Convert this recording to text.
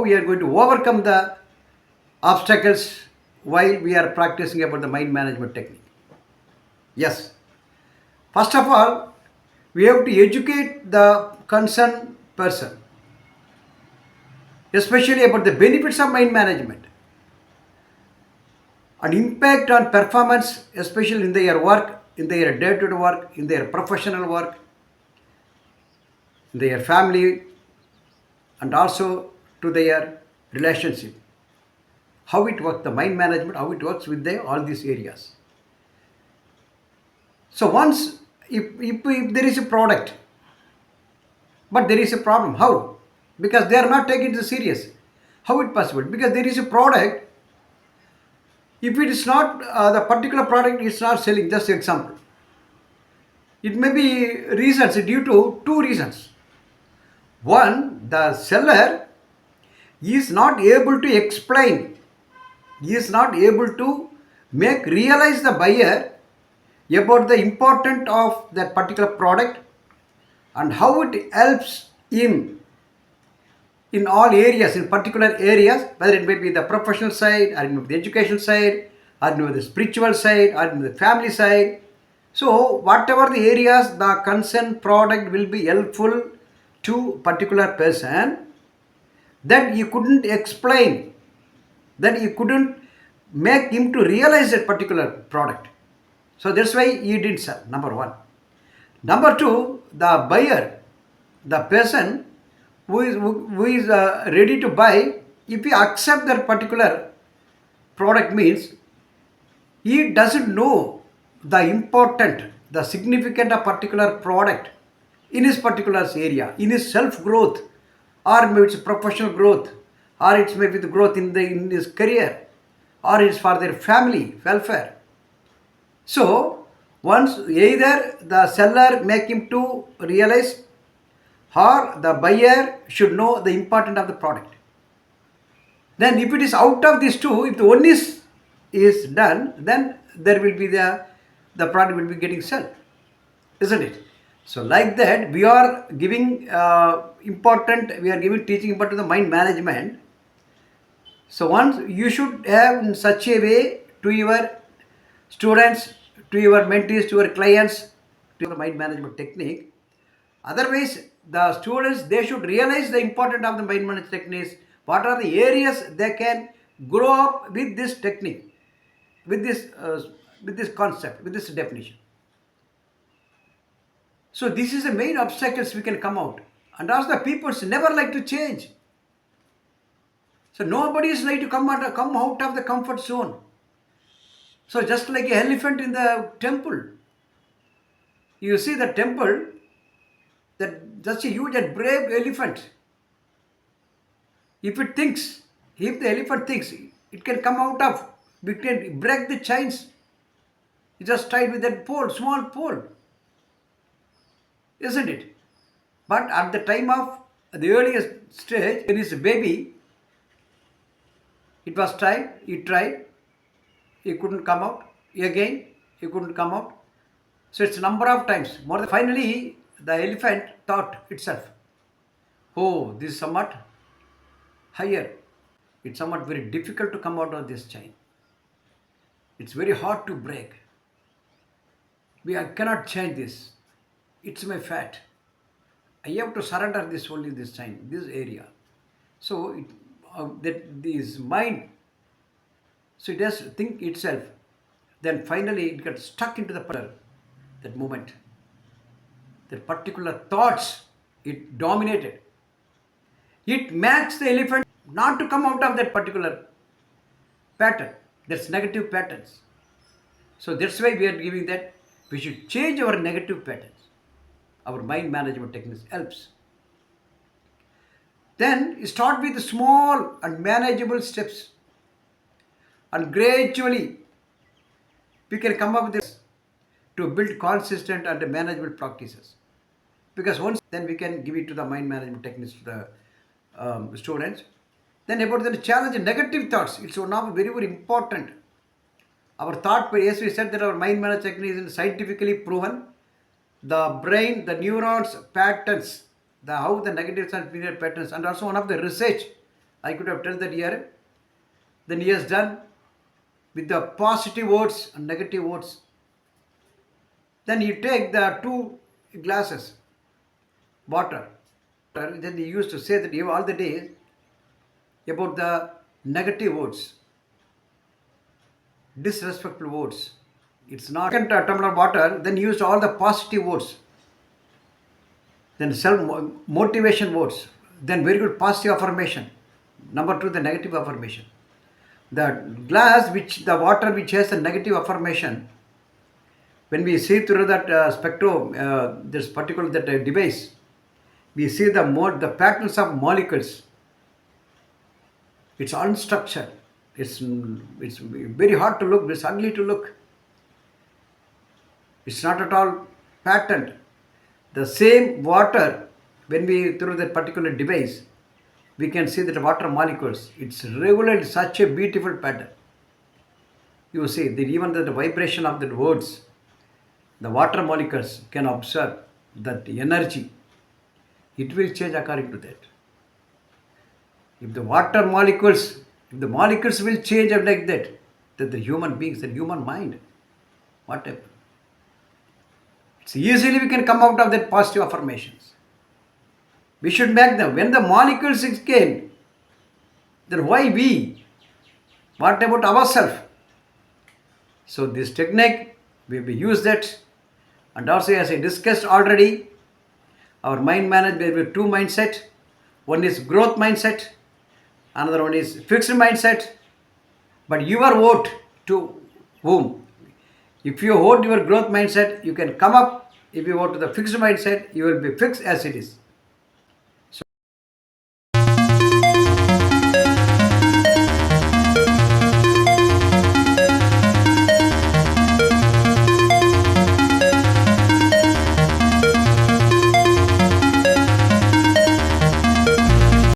how we are going to overcome the obstacles while we are practicing about the mind management technique. Yes, first of all, we have to educate the concerned person, especially about the benefits of mind management and impact on performance, especially in their work, in their day-to-day work, in their professional work, in their family, and also to their relationship. How it works, the mind management, how it works with all these areas. So once, if there is a product, but there is a problem, how? Because they are not taking it serious. How it possible? Because there is a product. If it is not the particular product is not selling, just example, it may be reasons due to two reasons. One, the seller is not able to explain, is not able to make realize the buyer about the importance of that particular product and how it helps him in all areas, in particular areas, whether it may be the professional side, or it may be the education side, or it may be the spiritual side, or it may be the family side. So whatever the areas, the concerned product will be helpful to particular person, that you couldn't explain, that you couldn't make him to realize that particular product. So that's why he didn't sell, number one. Number two, the buyer, the person who is ready to buy, if he accept that particular product, means he doesn't know the important, the significant of particular product in his particular area, in his self growth, or maybe it's professional growth, or it's maybe the growth in his career, or it's for their family welfare. So once either the seller make him to realize, or the buyer should know the importance of the product. Then if it is out of these two, if the one is done, then there will be the product will be getting sold, isn't it? So like that, we are giving important, we are giving teaching about the mind management. So once you should have in such a way to your students, to your mentees, to your clients, to your mind management technique. Otherwise, the students, they should realize the importance of the mind management techniques. What are the areas they can grow up with this technique, with this concept, with this definition. So this is the main obstacles we can come out. And also the people never like to change. So nobody is like to come out of the comfort zone. So just like an elephant in the temple, you see the temple, that just a huge and brave elephant. If the elephant thinks, it can come out of, it can break the chains. It just tied with that pole, small pole, isn't it? But at the time of the earliest stage, when it's a baby, it was tried, he tried, he couldn't come out. Again, he couldn't come out. So it's a number of times. More than finally, the elephant thought itself, oh, this is somewhat higher. It's somewhat very difficult to come out of this chain. It's very hard to break. I cannot change this. It's my fate. I have to surrender this only this chain, this area. So that this mind, so it has to think itself. Then finally it gets stuck into that moment. That particular thoughts, it dominated. It makes the elephant not to come out of that particular pattern. That's negative patterns. So that's why we are giving that we should change our negative patterns. Our mind management techniques helps. Then start with small and manageable steps, and gradually we can come up with this to build consistent and manageable practices. Because once then we can give it to the mind management techniques to the students. Then about the challenge negative thoughts, it's one of very, very important. Our thought, as we said, that our mind management technique is scientifically proven. The brain, the neurons patterns, how the negative and period patterns, and also one of the research I could have told that here. Then he has done with the positive words and negative words. Then you take the two glasses water. Then he used to say that you all the days about the negative words, disrespectful words. It's not second tumbler water. Then he used all the positive words. Then self motivation words. Then very good positive affirmation. Number two, the negative affirmation. The glass which the water which has a negative affirmation, when we see through that spectrum, this particular that device, we see the patterns of molecules. It's unstructured. It's very hard to look. It's ugly to look. It's not at all patterned. The same water, when we through that particular device, we can see that water molecules. It's regularly such a beautiful pattern. You see that even the vibration of the words, the water molecules can observe that energy. It will change according to that. If the water molecules, if the molecules will change like that, then the human beings, the human mind, what happened? It's easily we can come out of that positive affirmations. We should make them. When the molecules came, then why we? What about ourselves? So this technique, we use that. And also as I discussed already, our mind management, we have two mindset. One is growth mindset, another one is fixed mindset. But your vote to whom? If you vote your growth mindset, you can come up. If you vote to the fixed mindset, you will be fixed as it is.